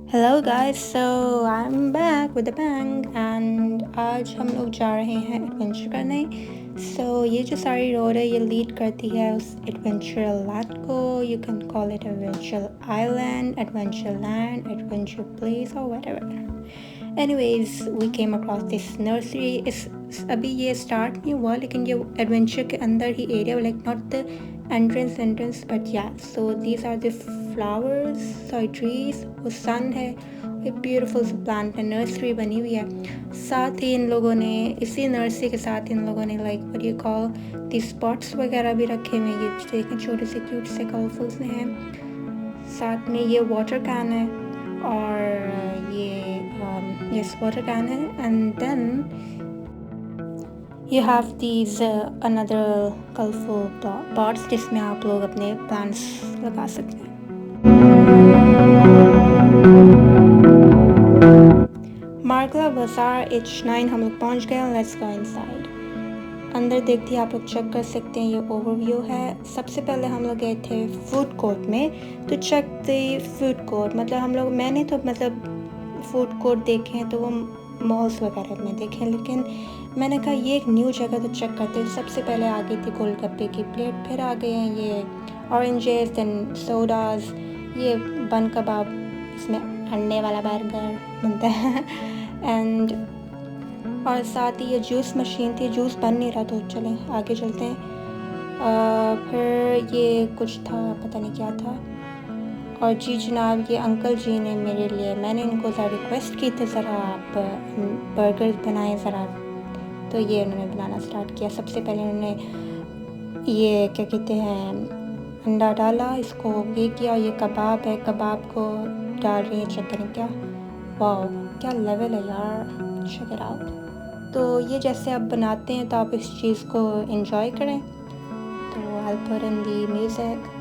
Hello guys, so I am back with a bang and आज हम लोग जा रहे हैं एडवेंचर करने। ये जो सारी रोड है ये लीड करती है उस एडवेंचर लैंड को। You can call it adventure island, adventure land, adventure place और whatever. Anyways we came across this nursery. इस अभी ये स्टार्ट नहीं हुआ लेकिन ये एडवेंचर के अंदर ही area, like not the entrance but yeah, so these are the flowers, sorry trees, वो सन है, एक ब्यूटीफुल सी प्लांट है, नर्सरी बनी हुई है। साथ ही इन लोगों ने इसी नर्सरी के साथ इन लोगों ने like what you call the spots वगैरह भी रखे हुए हैं। ये देखें छोटे से क्यूट से कलरफुल से हैं। साथ में ये वाटर कैन है और ये यस वाटर कैन है and then you have these another colorful pots जिसमें आप लोग अपने plants लगा सकते हैं। मार्गला बाजार H9 हम लोग पहुंच गए। Let's go inside. अंदर देखते ही आप लोग चेक कर सकते हैं, ये ओवरव्यू है। सबसे पहले हम लोग गए थे फूड कोर्ट में, तो चेक द फूड कोर्ट, मतलब हम लोग मैंने तो मतलब फूड कोर्ट देखे हैं तो वो मॉल्स वगैरह में देखे, लेकिन मैंने कहा ये एक न्यू जगह तो चेक करते हैं। सबसे पहले आ गई थी गोलगप्पे की प्लेट, फिर आ गए हैं ये ऑरेंजेस देन सोडाज, ये बन कबाब, इसमें अंडे वाला बर्गर बनता है एंड और साथ ही ये जूस मशीन थी, जूस बन नहीं रहा तो चलें आगे चलते हैं। फिर ये कुछ था, पता नहीं क्या था। और जी जनाब, ये अंकल जी ने मेरे लिए, मैंने इनको ज़रा रिक्वेस्ट की थी ज़रा आप बर्गर बनाएं ज़रा, तो ये उन्होंने बनाना स्टार्ट किया। सबसे पहले उन्होंने ये क्या कहते हैं अंडा डाला, इसको ये किया, ये कबाब है, कबाब को डाल रही है, चेक करें क्या, वाह क्या लेवल है यार, चेक इट आउट। तो ये जैसे आप बनाते हैं तो आप इस चीज़ को एंजॉय करें। तो I put in the music.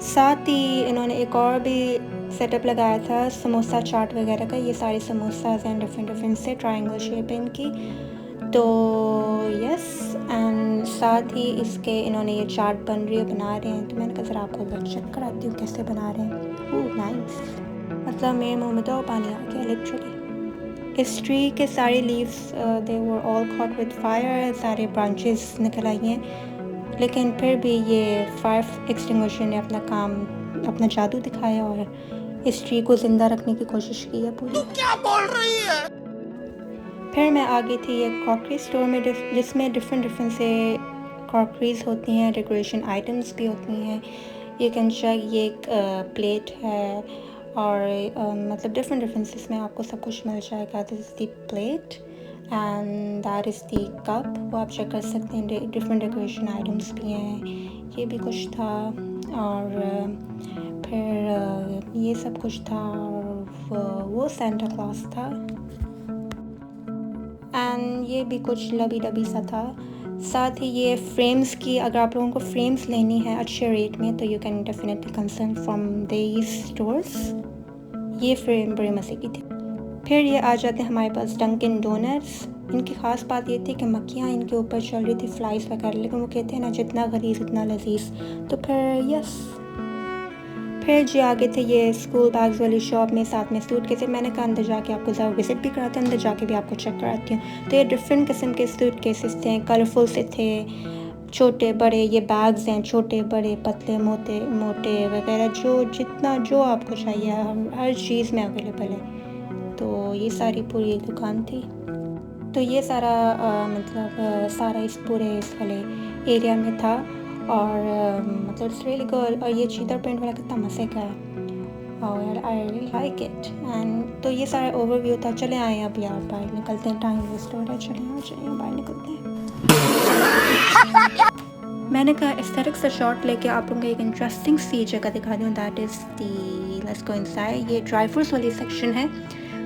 साथ ही इन्होंने एक और भी सेटअप लगाया था समोसा चाट वगैरह का। ये सारे समोसाज हैं डिफरेंट से, ट्रायंगल शेप है इनकी। तो यस एंड साथ ही इसके इन्होंने ये चाट बन रही है, बना रहे हैं। तो मैंने कहा ज़रा आपको चेक कराती हूँ कैसे बना रहे हैं। ओह नाइस, मतलब मेरे मुँह में तो पानी आ गया लिटरली। इस ट्री के सारे leaves they were all caught with fire, सारे ब्रांचेस निकल आई हैं, लेकिन फिर भी ये फायर एक्सटिंग्विशर ने अपना काम, अपना जादू दिखाया और इस ट्री को ज़िंदा रखने की कोशिश की है पूरी। तू क्या बोल रही है? फिर मैं आ गई थी ये क्रॉकरी स्टोर में, जिसमें डिफरेंट से क्रॉकरीज होती हैं, डेकोरेशन आइटम्स भी होती हैं। यू कैन चेक, ये एक प्लेट है और मतलब डिफरेंट से इसमें आपको सब कुछ मिल जाएगा। This is the plate and that is the cup, वो आप चेक कर सकते हैं। डिफरेंट डेकोरेशन आइटम्स भी हैं, ये भी कुछ था और फिर ये सब कुछ था और वो सेंटा क्लॉज था एंड ये भी कुछ लबी डबी सा था। साथ ही ये फ्रेम्स की, अगर आप लोगों को फ्रेम्स लेनी है अच्छे रेट में तो you can definitely concern from these stores. ये फ्रेम बड़े मज़े की थी। फिर ये आ जाते हैं हमारे पास डंकिन डोनट्स। इनकी ख़ास बात ये थी कि मक्खियाँ इनके ऊपर चल रही थी, फ्लाइज वगैरह, लेकिन वो कहते हैं ना जितना गलीज़ उतना लजीज। तो फिर यस, फिर जी आगे थे ये स्कूल बैग्स वाली शॉप में, साथ में सूट केसेस। मैंने कहा अंदर जाके आपको ज़रा विज़िट भी कराते हैं, अंदर जाके भी आपको चेक कराती हूँ। तो ये डिफरेंट किस्म के सूट केसेस थे, कलरफुल से थे, छोटे बड़े, ये बैग्स हैं छोटे बड़े पतले मोटे मोटे वगैरह, जो जितना जो आपको चाहिए हर चीज़ में अवेलेबल है। तो ये सारी पूरी दुकान थी। तो ये सारा मतलब सारा इस पूरे इस वाले एरिया में था और मतलब इट्स रियली गुड। और ये चीतर प्रिंट वाला कितना मज़े का है और I really like it and तो ये सारा ओवरव्यू था। चले आए अब यार बाहर निकलते हैं, टाइम वेस्ट हो रहा है, चले बाहर निकलते हैं। मैंने कहा एस्थेटिक से शॉट लेके आप लोगों को एक इंटरेस्टिंग सी जगह दिखा दूँ, that is the let's go inside. ये ड्राई फ्रूट्स वाली सेक्शन है।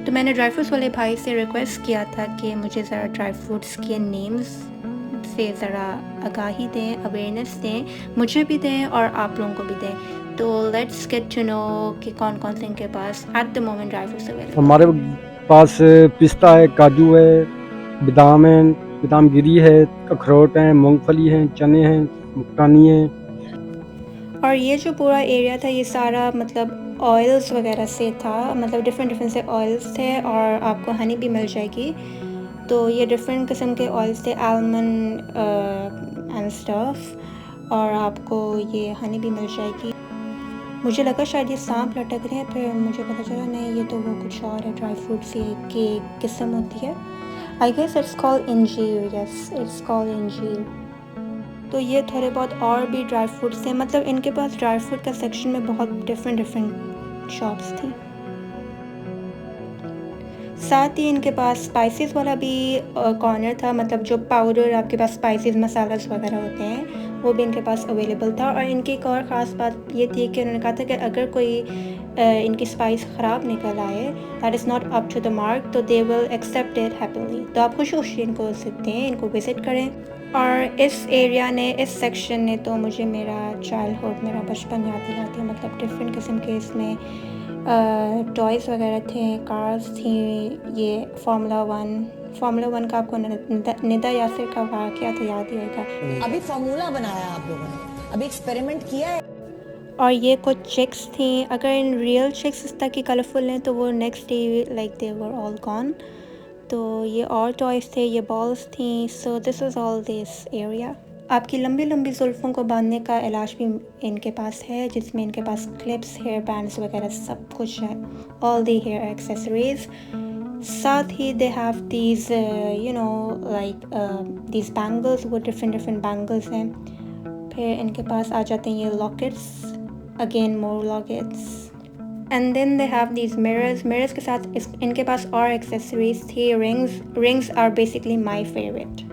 तो मैंने ड्राई फ्रूट्स वाले भाई से रिक्वेस्ट किया था कि मुझे ज़रा ड्राई फ्रूट्स के नेम्स से ज़रा आगाही दें, अवेयरनेस दें, मुझे भी दें और आप लोगों को भी दें। तो लेट्स गेट टू नो कि कौन कौन से इनके पास at the moment dry fruits available. हमारे पास पिस्ता है, काजू है, बादाम है, बादाम गिरी है, अखरोट है, मूंगफली है, चने हैं, मखानी है। और ये जो पूरा एरिया था ये सारा मतलब ऑयल्स वगैरह से था, मतलब डिफरेंट डिफरेंट से ऑयल्स थे और आपको हनी भी मिल जाएगी। तो ये डिफरेंट किस्म के ऑयल्स थे, आलमंड एंड स्टफ, और आपको ये हनी भी मिल जाएगी। मुझे लगा शायद ये सांप लटक रहे हैं, फिर मुझे पता चला नहीं, ये तो वो कुछ और है, ड्राई फ्रूट्स की एक किस्म होती है। I guess it's called anjeer, yes it's called anjeer. तो ये थोड़े बहुत और भी ड्राई फ्रूट्स हैं, मतलब इनके पास ड्राई फ्रूट का सेक्शन में बहुत डिफरेंट डिफरेंट शॉप्स थी। साथ ही इनके पास स्पाइसेस वाला भी कॉर्नर था, मतलब जो पाउडर आपके पास स्पाइसेस मसालास वगैरह होते हैं वो भी इनके पास अवेलेबल था। और इनकी एक और ख़ास बात ये थी कि उन्होंने कहा था कि अगर कोई इनकी स्पाइस ख़राब निकल आए, that is not up to the mark, तो they will accept it happily. तो आप खुशी खुशी इनको सकते हैं, इनको विज़िट करें। और इस एरिया ने, इस सेक्शन ने तो मुझे मेरा चाइल्डहुड, मेरा बचपन याद दिलाती है। मतलब डिफरेंट किस्म के इसमें टॉयज़ वगैरह थे, कार्स थी। ये फार्मूला वन का आपको निदा यासिर का वाक़या तो याद ही होगा। अभी फार्मूला बनाया आप लोगों ने, अभी एक्सपेरिमेंट किया है। और ये कुछ चिक्स थी, अगर इन रियल चिक्स इस तरह की कलरफुल हैं तो वो next day like they were all gone. तो ये और टॉयज़ थे, ये बॉल्स थी। So this is all this area. आपकी लंबी लंबी जुल्फ़ों को बांधने का इलाज भी इनके पास है, जिसमें इनके पास क्लिप्स, हेयर बैंड्स वगैरह सब कुछ है, ऑल दी हेयर एक्सेसरीज। साथ ही they have these you know like these bangles, वो डिफरेंट डिफरेंट बैंगल्स हैं। फिर इनके पास आ जाते हैं ये lockets, again more lockets. And then they have these mirrors के साथ इनके पास और एक्सेसरीज थी, rings are basically my favourite.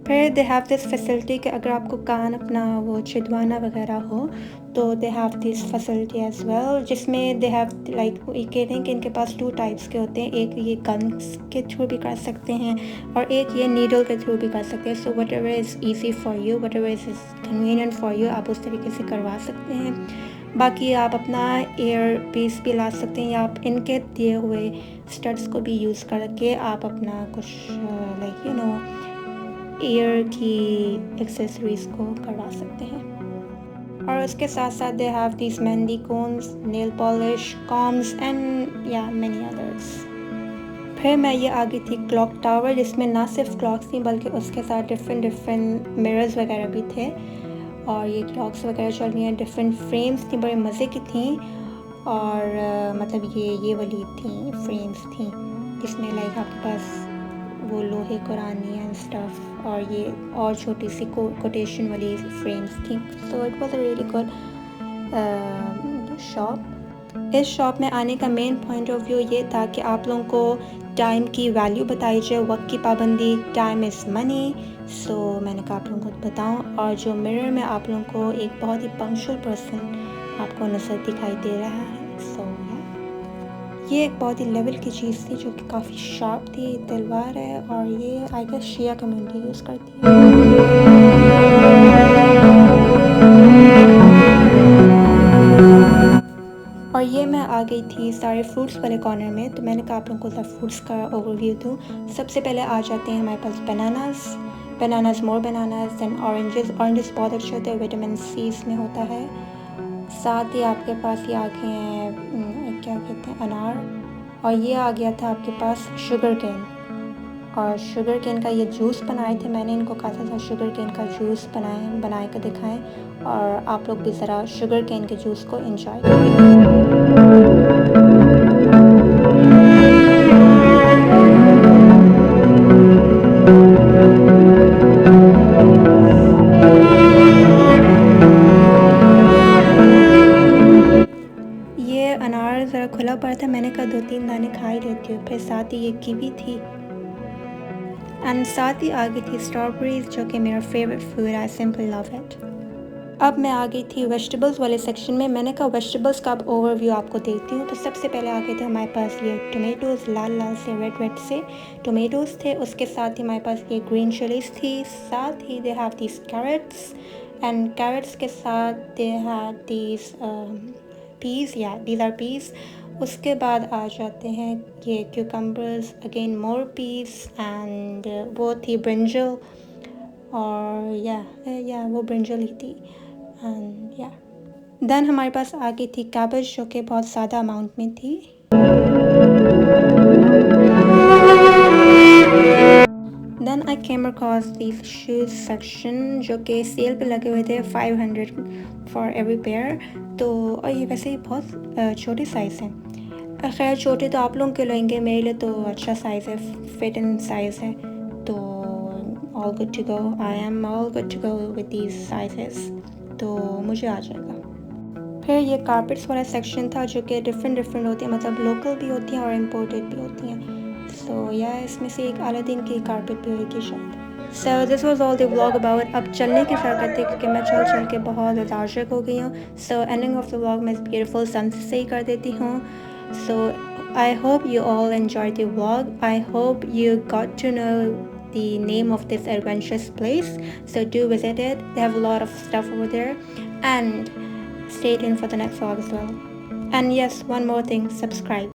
फिर दे हैव दिस फैसिलिटी कि अगर आपको कान अपना वो छिदवाना वगैरह हो तो they have this facility as well, जिसमें दे हैव लाइक ये कहते हैं कि इनके पास 2 टाइप्स के होते हैं, एक ये गन्स के थ्रू भी कर सकते हैं और एक ये नीडल के थ्रू भी कर सकते हैं। So what ever is easy for you, what ever is convenient for you, आप उस तरीके से करवा सकते हैं। बाकी आप अपना एयर पीस भी ला सकते हैं, या आप इनके दिए हुए स्टड्स को भी यूज़ करके आप अपना कुछ लाइक यू नो ईयर की एक्सेसरीज़ को करवा सकते हैं। और उसके साथ साथ they have these mehndi cones, nail polish, combs and या मेनी अदर्स। फिर मैं ये आ गई थी क्लॉक टावर, जिसमें ना सिर्फ क्लॉक्स थी बल्कि उसके साथ डिफरेंट डिफरेंट मिरर्स वगैरह भी थे। और ये क्लॉक्स वगैरह चल रही हैं, डिफरेंट फ्रेम्स थी, बड़े मज़े की थी। और मतलब ये वाली थी फ्रेम्स थी जिसमें लाइक आपके पास वो लोहे कुरानी एंड स्टफ, और ये और छोटी सी कोटेशन वाली फ्रेम्स थी। So it was a really good shop. इस शॉप में आने का मेन पॉइंट ऑफ व्यू ये था कि आप लोगों को टाइम की वैल्यू बताई जाए, वक्त की पाबंदी, टाइम इज़ मनी। सो मैंने कहा आप लोगों को बताऊं। और जो मिरर में आप लोगों को एक बहुत ही पंक्चुअल पर्सन आपको नजर दिखाई दे रहा है। सो ये एक बहुत ही लेवल की चीज़ थी जो कि काफ़ी शार्प थी, तलवार है, और ये I guess Shia community use करती है। और ये मैं आ गई थी सारे फ्रूट्स वाले कॉर्नर में, तो मैंने कहा आप लोगों को फ्रूट्स का ओवरव्यू दूँ। सबसे पहले आ जाते हैं हमारे पास बनानास, मोर बनानास, दैन ऑरेंजेस बहुत अच्छे होते हैं, विटामिन सी इसमें होता है। साथ ही आपके पास ये आ गए हैं क्या कहते हैं, अनार। और ये आ गया था आपके पास शुगर केन, और शुगर केन का ये जूस बनाए थे मैंने। इनको कहा था शुगर केन का जूस बनाए कर दिखाएं, और आप लोग भी ज़रा शुगर केन के जूस को एंजॉय करें। ये अनार ज़रा खुला पड़ा था, मैंने कहा 2-3 दाने खा ही लेती हूँ। फिर साथ ही ये कीवी थी, एंड साथ ही आ गई थी स्ट्रॉबेरीज, जो कि मेरा favourite food, I simply love it. अब मैं आ गई थी वेजिटेबल्स वाले सेक्शन में। मैंने कहा वेजिटेबल्स का अब ओवरव्यू आपको देती हूँ। तो सबसे पहले आ गए थे हमारे पास ये टोमेटोज़, लाल से रेड से टोमेटोज़ थे। उसके साथ ही हमारे पास ये ग्रीन चिलीज़ थी। साथ ही they have these carrots and carrots के साथ दे हैड दीज पीस, या दीज आर पीस। उसके बाद आ जाते हैं ये cucumbers, again more peas, and वो थी ब्रिंजल, और या वो ब्रिंजल ही थी, एंड या देन हमारे पास आ गई थी कैबेज, जो कि बहुत ज़्यादा अमाउंट में थी। Then I came across this shoes section, जो कि सेल पे लगे हुए थे 500 फॉर एवरी पेयर। तो और ये वैसे ही बहुत छोटे साइज़ हैं। खैर छोटे तो आप लोगों के लेंगे, मेरे लिए तो अच्छा साइज़ है, फिट इन साइज़ है, तो all good to go. I am all good to go with these sizes, तो मुझे आ जाएगा। फिर ये कारपेट्स वाला सेक्शन था, जो कि डिफरेंट होती है, मतलब लोकल भी होती हैं और इम्पोर्टेड भी होती हैं। सो या इसमें से एक अलादीन की कारपेट भी होगी शायद। So this was all the vlog about. अब चलने की फ़र्क थी, क्योंकि मैं चल के बहुत ज़्यादा आशिक हो गई हूँ। So ending of the vlog मैं इस ब्यूटीफुल सन से ही कर देती हूँ। So I hope you all enjoy the vlog. I hope you got to know the name of this adventurous place, so do visit it. They have a lot of stuff over there, and stay tuned for the next vlog as well. And yes, one more thing, subscribe.